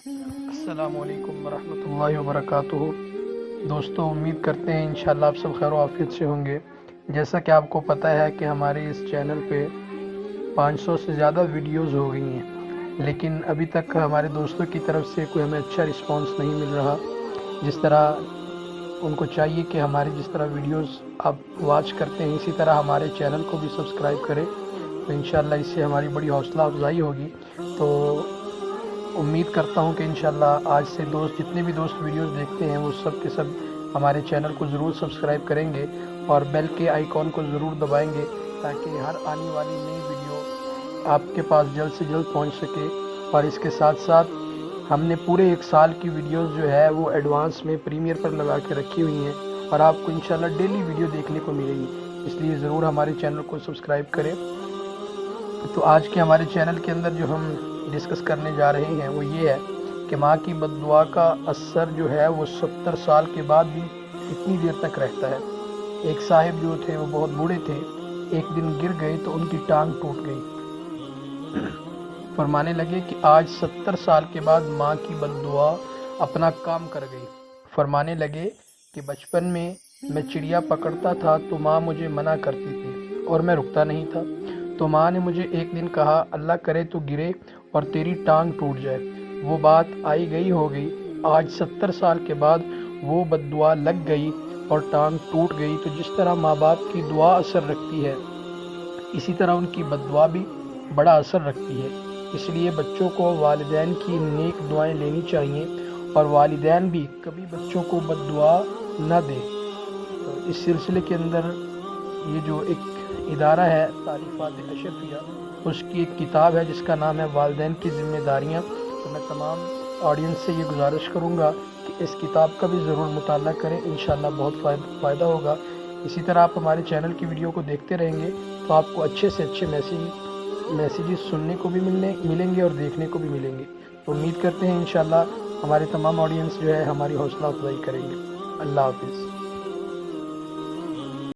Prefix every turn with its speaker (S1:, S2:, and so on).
S1: السلام علیکم ورحمۃ اللہ وبرکاتہ۔ دوستوں، امید کرتے ہیں انشاءاللہ آپ سب خیر و عافیت سے ہوں گے۔ جیسا کہ آپ کو پتہ ہے کہ ہمارے اس چینل پہ 500 سے زیادہ ویڈیوز ہو گئی ہیں، لیکن ابھی تک ہمارے دوستوں کی طرف سے کوئی ہمیں اچھا رسپانس نہیں مل رہا۔ جس طرح ان کو چاہیے کہ ہماری جس طرح ویڈیوز آپ واچ کرتے ہیں اسی طرح ہمارے چینل کو بھی سبسکرائب کریں، تو انشاءاللہ اس سے ہماری بڑی حوصلہ افزائی ہوگی۔ تو امید کرتا ہوں کہ انشاءاللہ آج سے جتنے بھی دوست ویڈیوز دیکھتے ہیں وہ سب کے سب ہمارے چینل کو ضرور سبسکرائب کریں گے اور بیل کے آئیکن کو ضرور دبائیں گے تاکہ ہر آنے والی نئی ویڈیو آپ کے پاس جلد سے جلد پہنچ سکے۔ اور اس کے ساتھ ساتھ ہم نے پورے ایک سال کی ویڈیوز جو ہے وہ ایڈوانس میں پریمیئر پر لگا کے رکھی ہوئی ہیں اور آپ کو انشاءاللہ ڈیلی ویڈیو دیکھنے کو ملے گی، اس لیے ضرور ہمارے چینل کو سبسکرائب کریں۔ تو آج کے ہمارے چینل کے اندر جو ہم ڈسکس کرنے جا رہے ہیں وہ یہ ہے کہ ماں کی بد دعا کا اثر جو ہے وہ 70 سال کے بعد بھی اتنی دیر تک رہتا ہے۔ ایک صاحب جو تھے وہ بہت بوڑھے تھے، ایک دن گر گئے تو ان کی ٹانگ ٹوٹ گئی۔ فرمانے لگے کہ آج 70 سال کے بعد ماں کی بد دعا اپنا کام کر گئی۔ فرمانے لگے کہ بچپن میں چڑیا پکڑتا تھا تو ماں مجھے منع کرتی تھی اور میں رکتا نہیں تھا، تو ماں نے مجھے ایک دن کہا اللہ کرے تو گرے اور تیری ٹانگ ٹوٹ جائے۔ وہ بات آئی گئی ہو گئی، آج 70 سال کے بعد وہ بد دعا لگ گئی اور ٹانگ ٹوٹ گئی۔ تو جس طرح ماں باپ کی دعا اثر رکھتی ہے اسی طرح ان کی بد دعا بھی بڑا اثر رکھتی ہے۔ اس لیے بچوں کو والدین کی نیک دعائیں لینی چاہیے اور والدین بھی کبھی بچوں کو بد دعا نہ دیں۔ تو اس سلسلے کے اندر یہ جو ایک ادارہ ہے تعلیمات اشرفیہ، اس کی ایک کتاب ہے جس کا نام ہے والدین کی ذمہ داریاں۔ تو میں تمام آڈینس سے یہ گزارش کروں گا کہ اس کتاب کا بھی ضرور مطالعہ کریں، انشاءاللہ بہت فائدہ ہوگا۔ اسی طرح آپ ہمارے چینل کی ویڈیو کو دیکھتے رہیں گے تو آپ کو اچھے سے اچھے میسیجز سننے کو بھی ملیں گے اور دیکھنے کو بھی ملیں گے۔ تو امید کرتے ہیں انشاءاللہ ہمارے تمام آڈینس جو ہے ہماری حوصلہ افزائی کریں گے۔ اللہ حافظ۔